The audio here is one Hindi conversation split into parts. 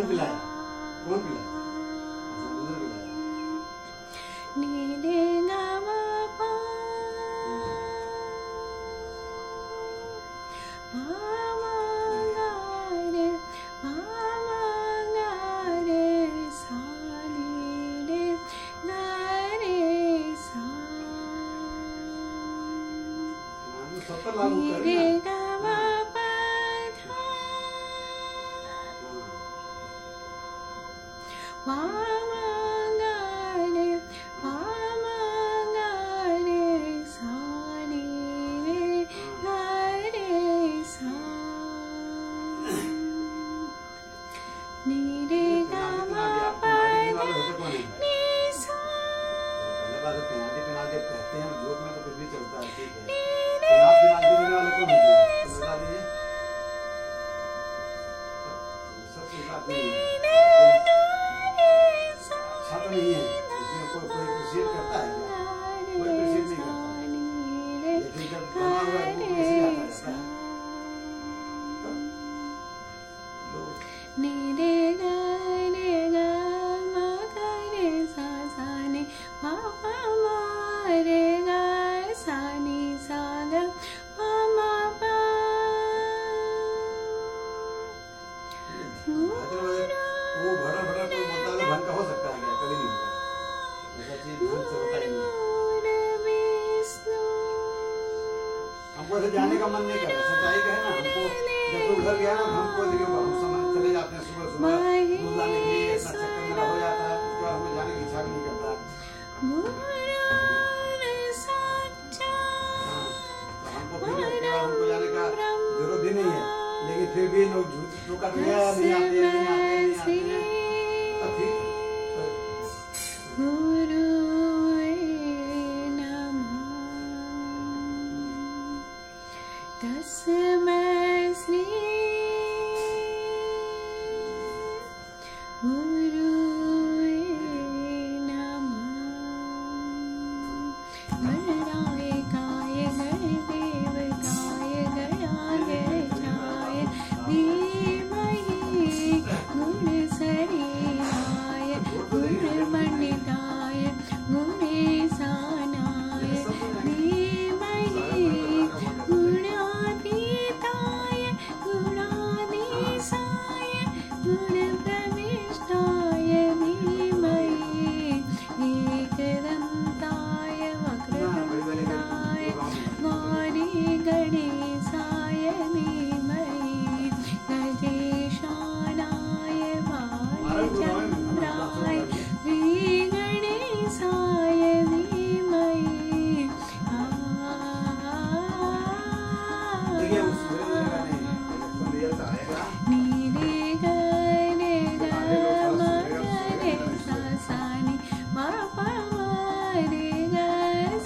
पिलाया? कौन पिलाया? उधर पिलाया। नीले गामा पा सा नीले गारे सा सब पर लागू कर नीले ना। गामा पा जाने का मन नहीं करता, सच्चाई कहे ना हमको। जब तू घर गया ना हमको हम समझ चले जाते हैं, सुबह सुबह दूध लाने के लिए इतना चक्कर मेरा हो जाता है, उसके बाद हमें जाने की इच्छा भी नहीं करता। हमको फिर उसके बाद हमको जाने का जरूरत भी नहीं है, लेकिन फिर भी लोग झूठ कर नहीं आते नहीं आते नहीं आते तो फिर तस्मै श्री गुरुवे नमः। गणनायकाय गणदेवताय गणाध्यक्षाय धीमहि गुणशरीराय गुणमण्डिताय गुणेशानाय धीमहि गुणातीताय गुणाधीशाय गुणप्रविष्टाय धीमहि एकदन्ताय वक्रतुण्डाय गौरी गणेशाय धीमहि गजेशानाय बालचन्द्राय श्रीगणेशाय धीमहि। नीरे गरे ग रे सा सा नि मा पा मा रे ग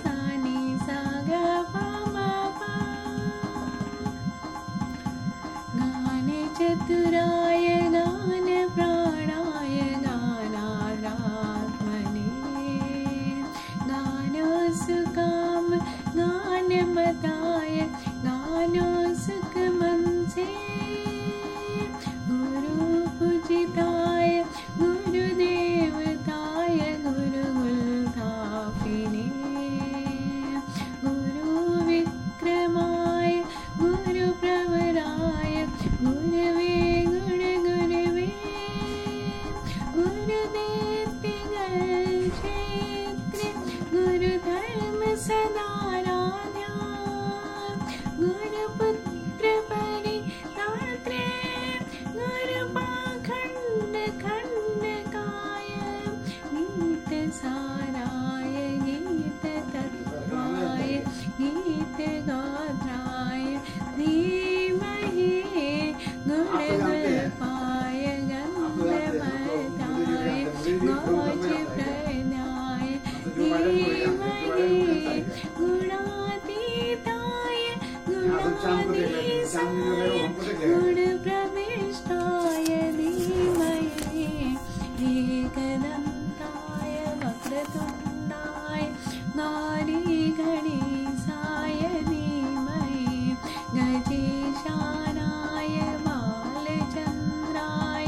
सा नि सा ग पा मा पा। गान चतुराय गान प्राणाय गानारात्मने गानोत्सुकाम गानमताय गानोत्सुकमंसे गुरुपूजिताय गुरुदेवताय गुरुगुल्थापिने गुरुविक्रमाय गुरुप्रवराय गुरवे गुरुगुरवे गुरुदेवगणक्षेत्रे गुरुधर्म सदाराध्या गुरुपुत्र परितात्रे गुरुपाखण्ड खण्डकाय गीतसाराय गीततत्त्वाय गीतगात्राय धीमहि गुणगल्पाय गन्धमताय गौचप्रदाय धीमहि गुणातीताय गुणाधीशाय गुणप्रविष्टाय धीमहि एकदन्ताय वक्रतुण्डाय गौरी गणेशाय धीमहि गजेशानाय बालचन्द्राय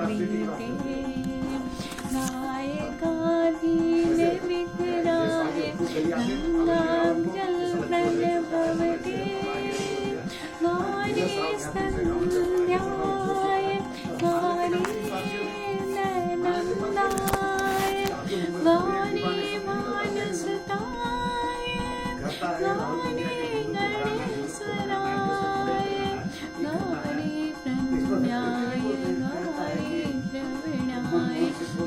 बीते गायकाधीन विकराय गंगाजल प्रभवते गौरी संध्याय गौरी नंदाय गौरी मानसताय गौरी गणेशराय गौरी प्रज्ञाय गौरी द्रविणाय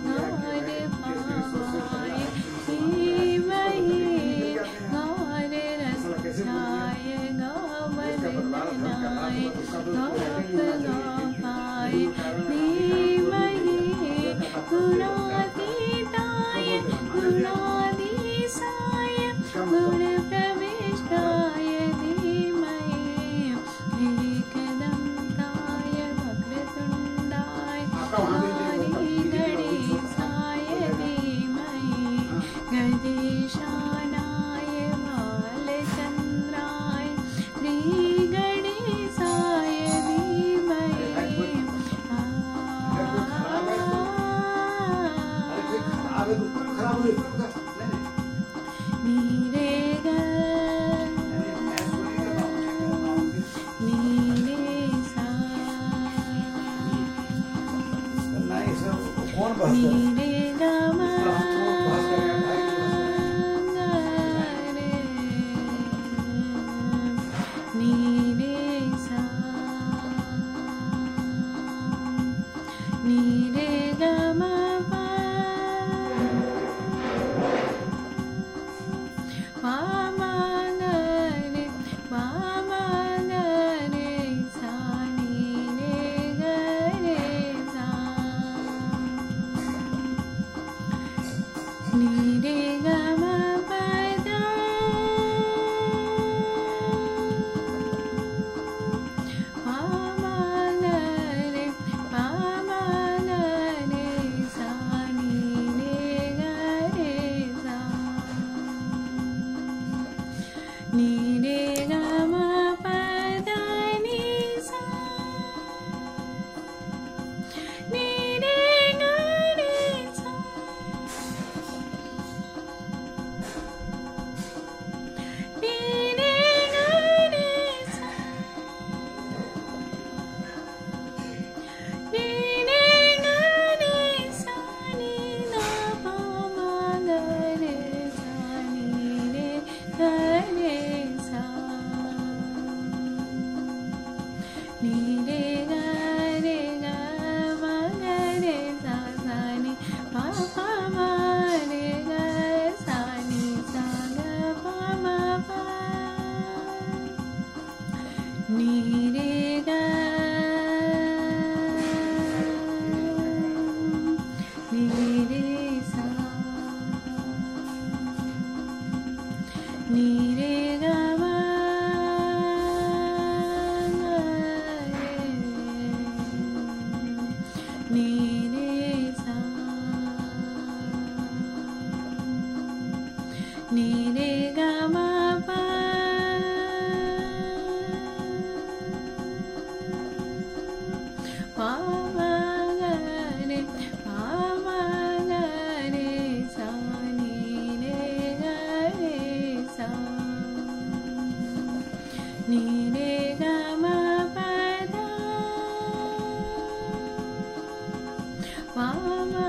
गौर भावाय धीमहि गौर रक्षाय गौवदनाय गौपगापाय धीमहि गुणातीताय गुणाधीशाय गुणप्रविष्टाय धीमहि एकदन्ताय वक्रतुण्डाय गणेशाय धीमहि गजेशानाय बालचन्द्राय श्रीगणेशाय धीमहि नीरे नीरे सा नीरे गमा नीरे सा नीरे गमा पामागरे सा नीरे गरे सा नीरे गमा पदा पामागरे सा नीरे गरे सा नीरे गमा पदा निसा नीरे गरे सा नीरे गरे सा नीरे गरे सा नीना पामागरे सा नीरे गरे सा नीरे गरे गरे सा सा नी पापा मारे ग सा नी सा ग पा मा पा नीरे ग नीरे सा नीरे गमा नीरे सा नीरे गमा पा पामागरे सा नीरे गरे सा नीरे गमा पदा पामा